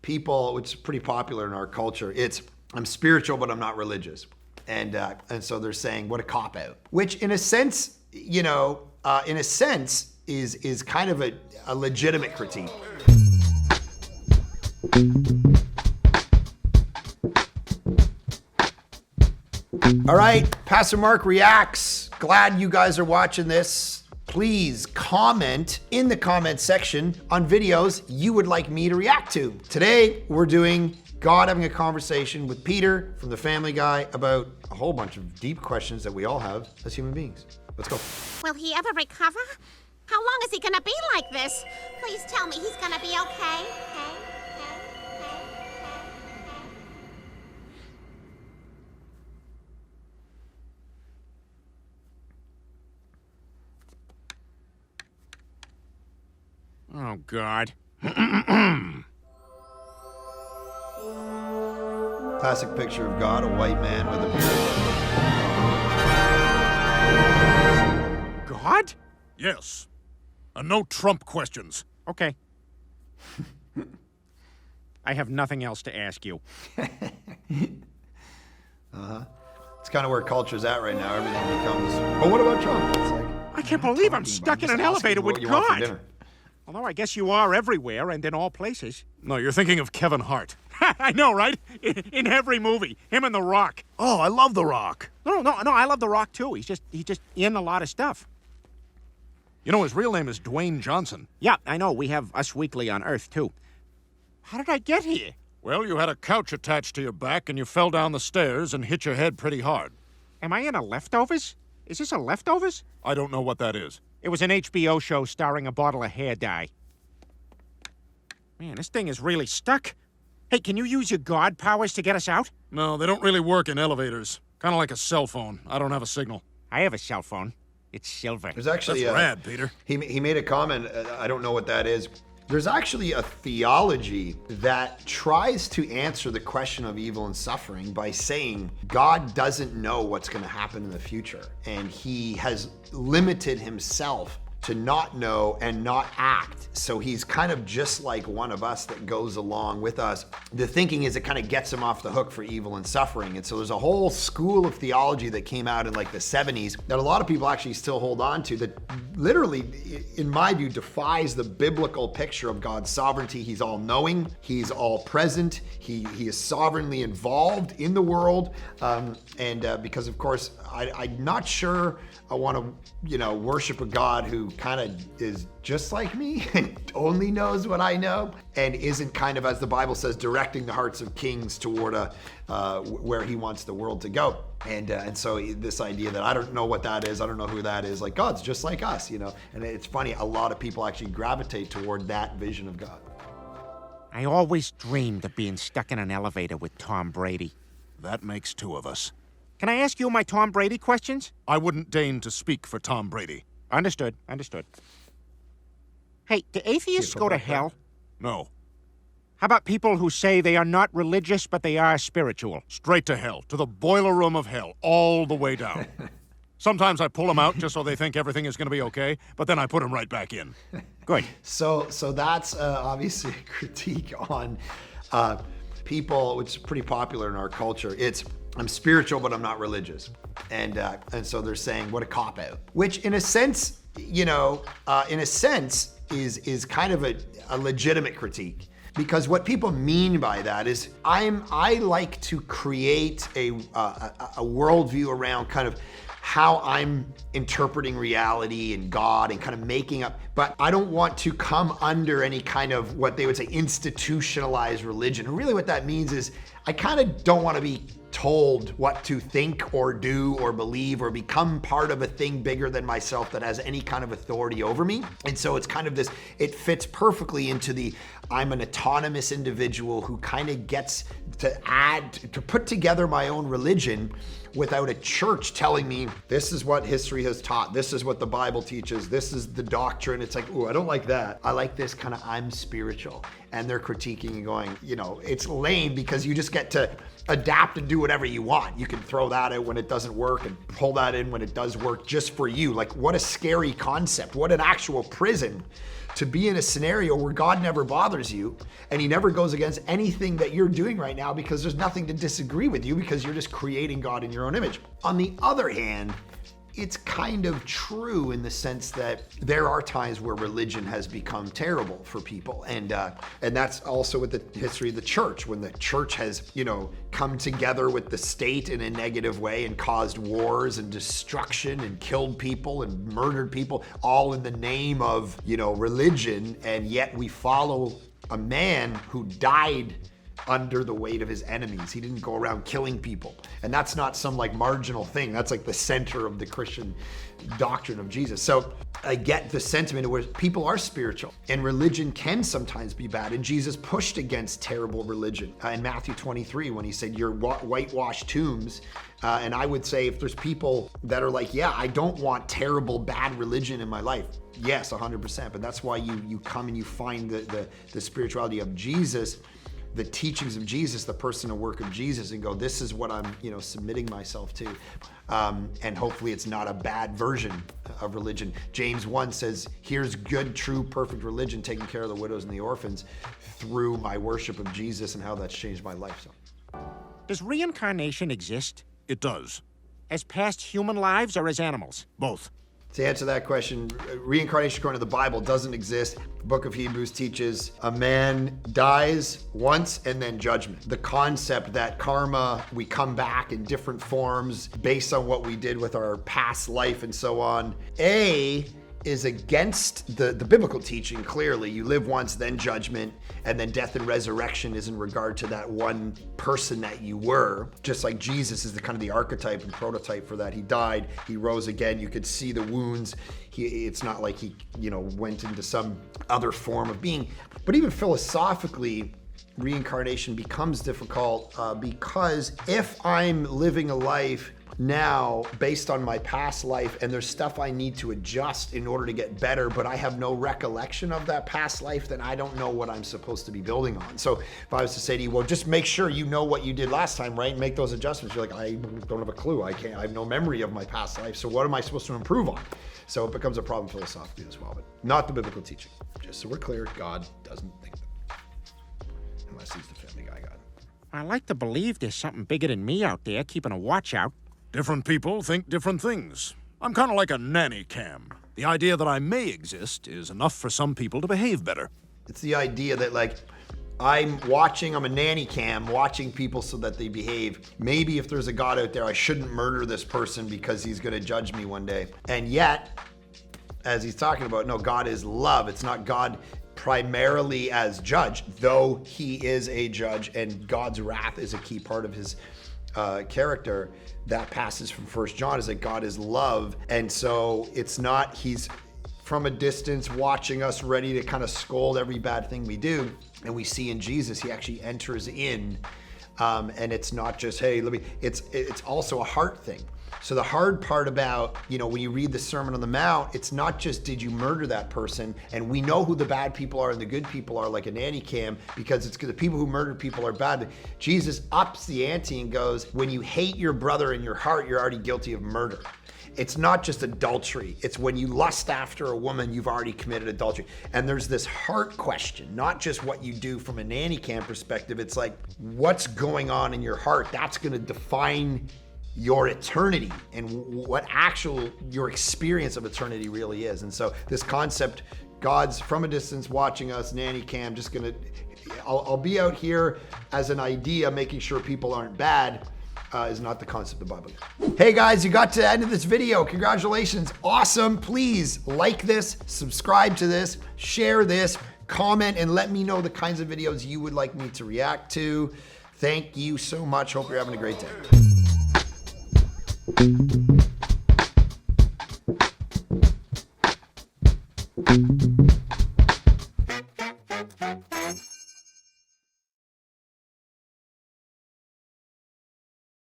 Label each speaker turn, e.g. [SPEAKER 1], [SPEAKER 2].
[SPEAKER 1] people, which is pretty popular in our culture, it's I'm spiritual, but I'm not religious. And so they're saying, what a cop-out. Which in a sense, is kind of a legitimate critique. All right, Pastor Mark Reacts. Glad you guys are watching this. Please comment in the comment section on videos you would like me to react to. Today, we're doing God having a conversation with Peter from The Family Guy about a whole bunch of deep questions that we all have as human beings. Let's go.
[SPEAKER 2] Will he ever recover? How long is he gonna be like this? Please tell me he's gonna be okay.
[SPEAKER 3] Oh, God.
[SPEAKER 1] Classic picture of God, a white man with a beard.
[SPEAKER 3] God?
[SPEAKER 4] Yes. And no Trump questions.
[SPEAKER 3] Okay. I have nothing else to ask you.
[SPEAKER 1] It's kind of where culture's at right now. Everything becomes, but what about Trump? It's like,
[SPEAKER 3] I can't believe I'm stuck in an elevator with God. Although I guess you are everywhere and in all places.
[SPEAKER 4] No, you're thinking of Kevin Hart.
[SPEAKER 3] I know, right? In every movie. Him and The Rock.
[SPEAKER 4] Oh, I love The Rock.
[SPEAKER 3] No, I love The Rock too. He's just in a lot of stuff.
[SPEAKER 4] You know, his real name is Dwayne Johnson.
[SPEAKER 3] Yeah, I know. We have Us Weekly on Earth too. How did I get here?
[SPEAKER 4] Well, you had a couch attached to your back and you fell down the stairs and hit your head pretty hard.
[SPEAKER 3] Am I in a Leftovers? Is this a Leftovers?
[SPEAKER 4] I don't know what that is.
[SPEAKER 3] It was an HBO show starring a bottle of hair dye. Man, this thing is really stuck. Hey, can you use your God powers to get us out?
[SPEAKER 4] No, they don't really work in elevators. Kind of like a cell phone. I don't have a signal.
[SPEAKER 3] I have a cell phone. It's silver.
[SPEAKER 1] There's actually
[SPEAKER 4] That's rad, Peter.
[SPEAKER 1] He made a comment. I don't know what that is. There's actually a theology that tries to answer the question of evil and suffering by saying God doesn't know what's going to happen in the future, and he has limited himself to not know and not act. So he's kind of just like one of us that goes along with us. The thinking is it kind of gets him off the hook for evil and suffering. And so there's a whole school of theology that came out in like the 70s that a lot of people actually still hold on to that literally, in my view, defies the biblical picture of God's sovereignty. He's all knowing, he's all present, he is sovereignly involved in the world. Because of course, I'm not sure I want to, worship a God who kind of is just like me and only knows what I know and isn't kind of, as the Bible says, directing the hearts of kings toward where he wants the world to go. And so this idea that I don't know what that is, I don't know who that is, like God's just like us, And it's funny, a lot of people actually gravitate toward that vision of God.
[SPEAKER 3] I always dreamed of being stuck in an elevator with Tom Brady.
[SPEAKER 4] That makes two of us.
[SPEAKER 3] Can I ask you my Tom Brady questions?
[SPEAKER 4] I wouldn't deign to speak for Tom Brady.
[SPEAKER 3] Understood. Hey, do atheists go to hell?
[SPEAKER 4] No.
[SPEAKER 3] How about people who say they are not religious, but they are spiritual?
[SPEAKER 4] Straight to hell, to the boiler room of hell, all the way down. Sometimes I pull them out just so they think everything is going to be okay, but then I put them right back in.
[SPEAKER 3] Good.
[SPEAKER 1] So that's obviously a critique on people, which is pretty popular in our culture. It's I'm spiritual, but I'm not religious. And so they're saying, what a cop-out. Which in a sense, is kind of a legitimate critique. Because what people mean by that is I like to create a worldview around kind of how I'm interpreting reality and God and kind of making up, but I don't want to come under any kind of what they would say institutionalized religion. And really what that means is I kind of don't want to be told what to think or do or believe or become part of a thing bigger than myself that has any kind of authority over me. And so it's kind of this, it fits perfectly into the I'm an autonomous individual who kind of gets to put together my own religion without a church telling me this is what history has taught, this is what the Bible teaches, this is the doctrine. It's like, ooh, I don't like that. I like this kind of I'm spiritual. And they're critiquing and going, it's lame because you just get to adapt and do whatever you want. You can throw that out when it doesn't work and pull that in when it does work just for you. Like, what a scary concept. What an actual prison to be in a scenario where God never bothers you and he never goes against anything that you're doing right now because there's nothing to disagree with you because you're just creating God in your own image. On the other hand, it's kind of true in the sense that there are times where religion has become terrible for people, and that's also with the history of the church, when the church has, come together with the state in a negative way and caused wars and destruction and killed people and murdered people, all in the name of, religion, and yet we follow a man who died under the weight of his enemies. He didn't go around killing people. And that's not some marginal thing. That's the center of the Christian doctrine of Jesus. So I get the sentiment where people are spiritual and religion can sometimes be bad. And Jesus pushed against terrible religion in Matthew 23 when he said, you're whitewashed tombs. And I would say if there's people that are I don't want terrible, bad religion in my life. Yes, 100%. But that's why you come and you find the spirituality of Jesus, the teachings of Jesus, the person and work of Jesus, and go, this is what I'm, submitting myself to. And hopefully it's not a bad version of religion. James 1 says, here's good, true, perfect religion, taking care of the widows and the orphans through my worship of Jesus and how that's changed my life. So,
[SPEAKER 3] Does reincarnation exist?
[SPEAKER 4] It does.
[SPEAKER 3] As past human lives or as animals?
[SPEAKER 4] Both.
[SPEAKER 1] to answer that question, reincarnation according to the Bible doesn't exist. The book of Hebrews teaches a man dies once and then judgment. The concept that karma, we come back in different forms based on what we did with our past life and so on, is against the biblical teaching. Clearly, you live once, then judgment, and then death and resurrection is in regard to that one person that you were. Just like Jesus is the kind of the archetype and prototype for that. He died, he rose again. You could see the wounds. It's not like he, went into some other form of being. But even philosophically, reincarnation becomes difficult because if I'm living a life now based on my past life and there's stuff I need to adjust in order to get better, but I have no recollection of that past life, then I don't know what I'm supposed to be building on. So if I was to say to you, well, just make sure you know what you did last time, right? And make those adjustments. You're like, I don't have a clue. I have no memory of my past life. So what am I supposed to improve on? So it becomes a problem philosophically as well, but not the biblical teaching. Just so we're clear, God doesn't think that. Unless he's the Family Guy God.
[SPEAKER 3] I like to believe there's something bigger than me out there keeping a watch out.
[SPEAKER 4] Different people think different things. I'm kind of like a nanny cam. The idea that I may exist is enough for some people to behave better.
[SPEAKER 1] It's the idea that I'm a nanny cam watching people so that they behave. Maybe if there's a God out there, I shouldn't murder this person because he's gonna judge me one day. And yet, as he's talking about, no, God is love. It's not God primarily as judge, though he is a judge and God's wrath is a key part of his character. That passage from 1 John is that God is love. And so it's not he's from a distance watching us ready to kind of scold every bad thing we do. And we see in Jesus, he actually enters in. And it's not just, hey, it's also a heart thing. So the hard part about, when you read the Sermon on the Mount, it's not just did you murder that person, and we know who the bad people are and the good people are, like a nanny cam, because it's the people who murder people are bad. Jesus ups the ante and goes, when you hate your brother in your heart, you're already guilty of murder. It's not just adultery. It's when you lust after a woman, you've already committed adultery. And there's this heart question, not just what you do from a nanny cam perspective. It's like, what's going on in your heart? That's going to define your eternity and what your experience of eternity really is. And so this concept, God's from a distance watching us, nanny cam, I'll be out here as an idea, making sure people aren't bad, is not the concept of the Bible. Hey guys, you got to the end of this video. Congratulations, awesome. Please like this, subscribe to this, share this, comment, and let me know the kinds of videos you would like me to react to. Thank you so much. Hope you're having a great day. Thank you.